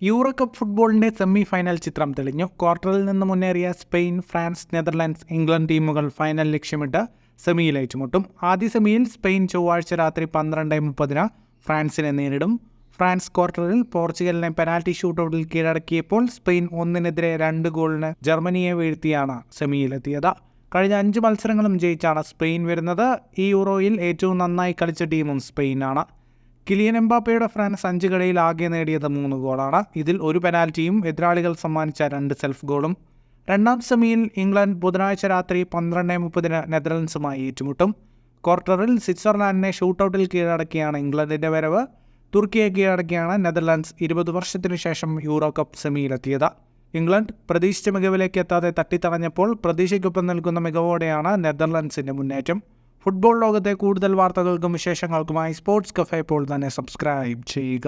Euro cup ഫുട്ബോളിന്റെ semi final ചിത്രം തെളിഞ്ഞു. ക്വാർട്ടറിൽ നിന്ന് മുന്നേറിയ സ്പെയിൻ, ഫ്രാൻസ്, നെതർലാൻഡ്സ്, ഇംഗ്ലണ്ട് ടീമുകൾ ഫൈനൽ ലക്ഷ്യമിട്ട് സെമിയിൽ ഏറ്റുമുട്ടും. ആദ്യ സെമിയിൽ സ്പെയിൻ ചൊവ്വാഴ്ച രാത്രി 12:30 ഫ്രാൻസിനെ നേരിടും. ഫ്രാൻസ് ക്വാർട്ടറിൽ പോർച്ചുഗലിനെ പെനാൽറ്റി ഷൂട്ടൌട്ടിൽ കീഴടക്കിയപ്പോൾ സ്പെയിൻ 1-2 ഗോളിന് ജർമ്മനിയെ വീഴ്ത്തിയാണ് സെമിയിലെത്തിയത്. കഴിഞ്ഞ 5 മത്സരങ്ങളും ജയിച്ചാണ് സ്പെയിൻ വരുന്നത്. ഈ യൂറോയിൽ ഏറ്റവും നന്നായി കളിച്ച ടീമും സ്പെയിനാണ്. കിലിയൻ എംബാപ്പയുടെ ഫ്രാൻസ് 5 കളിയിൽ ആകെ നേടിയത് 3 ഗോളാണ്. ഇതിൽ ഒരു പെനാൽറ്റിയും എതിരാളികൾ സമ്മാനിച്ച 2 സെൽഫ് ഗോളും. രണ്ടാം സെമിയിൽ ഇംഗ്ലണ്ട് ബുധനാഴ്ച രാത്രി 12:30 നെതർലൻഡ്സുമായി ഏറ്റുമുട്ടും. ക്വാർട്ടറിൽ സ്വിറ്റ്സർലാൻഡിനെ ഷൂട്ടൌട്ടിൽ കീഴടക്കിയാണ് ഇംഗ്ലണ്ടിന്റെ വരവ്. തുർക്കിയെ കീഴടക്കിയാണ് നെതർലൻഡ്സ് 20 വർഷത്തിനു ശേഷം യൂറോ കപ്പ് സെമിയിലെത്തിയത്. ഇംഗ്ലണ്ട് പ്രതീക്ഷിച്ച മികവിലേക്ക് എത്താതെ തട്ടിത്തടഞ്ഞപ്പോൾ പ്രതീക്ഷയ്ക്കൊപ്പം നിൽക്കുന്ന മികവോടെയാണ് നെതർലൻഡ്സിന്റെ മുന്നേറ്റം. ഫുട്ബോൾ ലോകത്തെ കൂടുതൽ വാർത്തകൾക്കും വിശേഷങ്ങൾക്കുമായി സ്പോർട്സ് കഫേ ഇപ്പോൾ തന്നെ സബ്സ്ക്രൈബ് ചെയ്യുക.